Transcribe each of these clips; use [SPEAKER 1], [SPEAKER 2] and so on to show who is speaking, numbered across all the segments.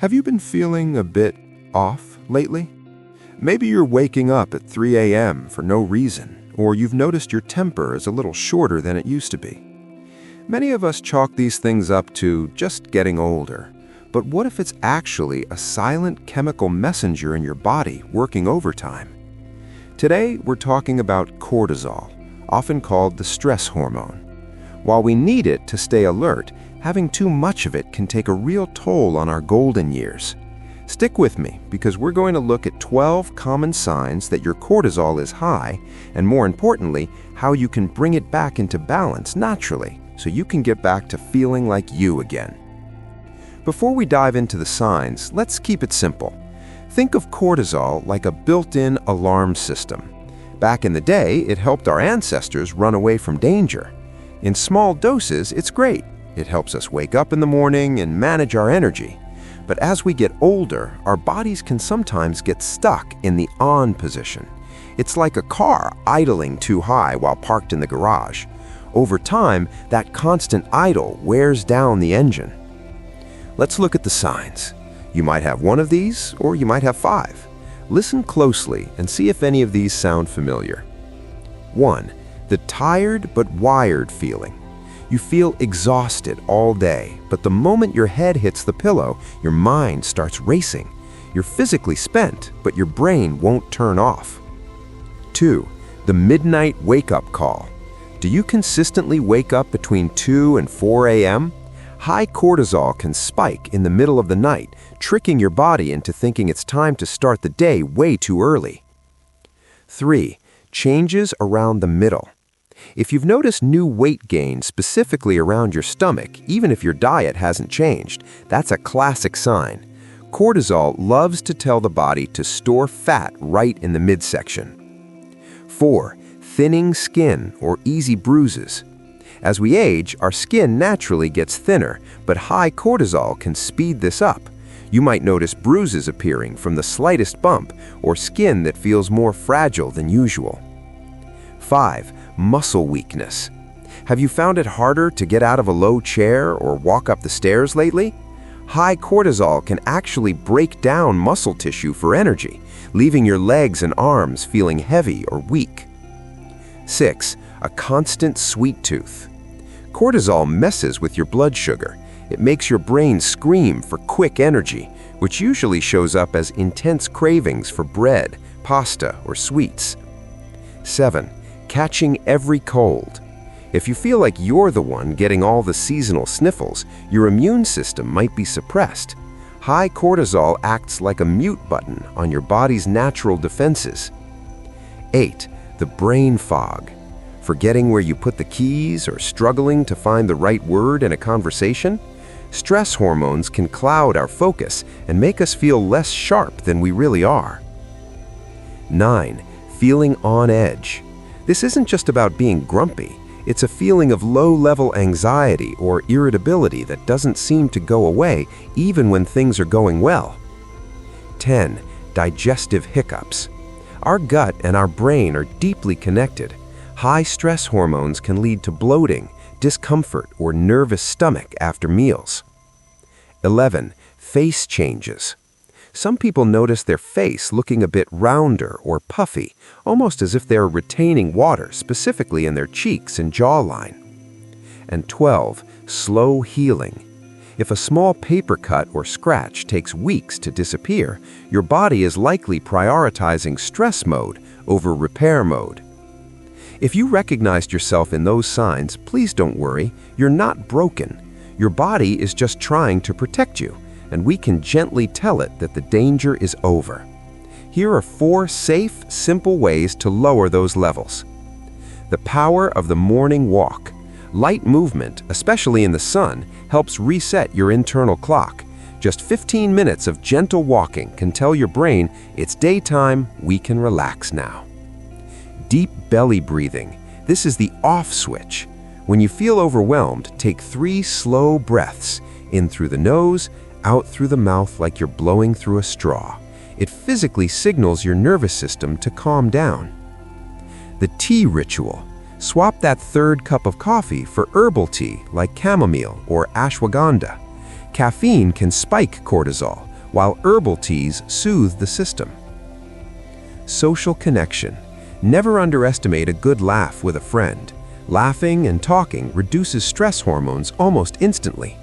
[SPEAKER 1] Have you been feeling a bit off lately? Maybe you're waking up at 3 a.m. for no reason, or you've noticed your temper is a little shorter than it used to be. Many of us chalk these things up to just getting older. But what if it's actually a silent chemical messenger in your body working overtime? Today, we're talking about cortisol, often called the stress hormone. While we need it to stay alert, having too much of it can take a real toll on our golden years. Stick with me, because we're going to look at 12 common signs that your cortisol is high, and more importantly, how you can bring it back into balance naturally, so you can get back to feeling like you again. Before we dive into the signs, let's keep it simple. Think of cortisol like a built-in alarm system. Back in the day, it helped our ancestors run away from danger. In small doses, it's great. It helps us wake up in the morning and manage our energy. But as we get older, our bodies can sometimes get stuck in the on position. It's like a car idling too high while parked in the garage. Over time, that constant idle wears down the engine. Let's look at the signs. You might have one of these, or you might have 5. Listen closely and see if any of these sound familiar. 1. The tired but wired feeling. You feel exhausted all day, but the moment your head hits the pillow, your mind starts racing. You're physically spent, but your brain won't turn off. 2. The midnight wake-up call. Do you consistently wake up between 2 and 4 a.m.? High cortisol can spike in the middle of the night, tricking your body into thinking it's time to start the day way too early. 3. Changes around the middle. If you've noticed new weight gain specifically around your stomach, even if your diet hasn't changed, that's a classic sign. Cortisol loves to tell the body to store fat right in the midsection. 4. Thinning skin or easy bruises. As we age, our skin naturally gets thinner, but high cortisol can speed this up. You might notice bruises appearing from the slightest bump or skin that feels more fragile than usual. 5. Muscle weakness. Have you found it harder to get out of a low chair or walk up the stairs lately? High cortisol can actually break down muscle tissue for energy, leaving your legs and arms feeling heavy or weak. 6. A constant sweet tooth. Cortisol messes with your blood sugar. It makes your brain scream for quick energy, which usually shows up as intense cravings for bread, pasta, or sweets. 7. Catching every cold. If you feel like you're the one getting all the seasonal sniffles, your immune system might be suppressed. High cortisol acts like a mute button on your body's natural defenses. 8. The brain fog. Forgetting where you put the keys or struggling to find the right word in a conversation? Stress hormones can cloud our focus and make us feel less sharp than we really are. 9. Feeling on edge. This isn't just about being grumpy. It's a feeling of low-level anxiety or irritability that doesn't seem to go away even when things are going well. 10. Digestive hiccups. Our gut and our brain are deeply connected. High stress hormones can lead to bloating, discomfort, or nervous stomach after meals. 11. Face changes. Some people notice their face looking a bit rounder or puffy, almost as if they're retaining water, specifically in their cheeks and jawline. And 12. Slow healing. If a small paper cut or scratch takes weeks to disappear, your body is likely prioritizing stress mode over repair mode. If you recognized yourself in those signs, please don't worry. You're not broken. Your body is just trying to protect you, and we can gently tell it that the danger is over. Here are 4 safe, simple ways to lower those levels. The power of the morning walk. Light movement, especially in the sun, helps reset your internal clock. Just 15 minutes of gentle walking can tell your brain it's daytime, we can relax now. Deep belly breathing. This is the off switch. When you feel overwhelmed, take 3 slow breaths, in through the nose, out through the mouth like you're blowing through a straw. It physically signals your nervous system to calm down. The tea ritual. Swap that 3rd cup of coffee for herbal tea like chamomile or ashwagandha. Caffeine can spike cortisol, while herbal teas soothe the system. Social connection. Never underestimate a good laugh with a friend. Laughing and talking reduces stress hormones almost instantly.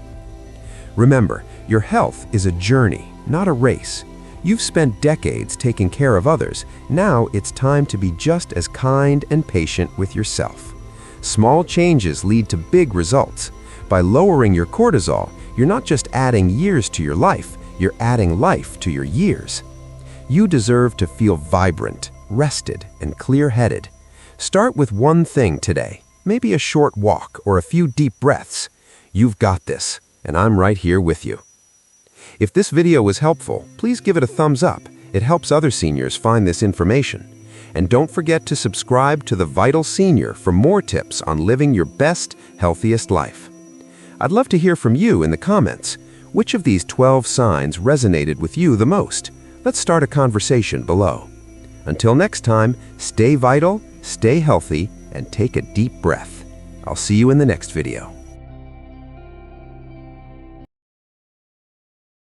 [SPEAKER 1] Remember, your health is a journey, not a race. You've spent decades taking care of others. Now it's time to be just as kind and patient with yourself. Small changes lead to big results. By lowering your cortisol, you're not just adding years to your life, you're adding life to your years. You deserve to feel vibrant, rested, and clear-headed. Start with one thing today, maybe a short walk or a few deep breaths. You've got this, and I'm right here with you. If this video was helpful, please give it a thumbs up. It helps other seniors find this information. And don't forget to subscribe to The Vital Senior for more tips on living your best, healthiest life. I'd love to hear from you in the comments. Which of these 12 signs resonated with you the most? Let's start a conversation below. Until next time, stay vital, stay healthy, and take a deep breath. I'll see you in the next video.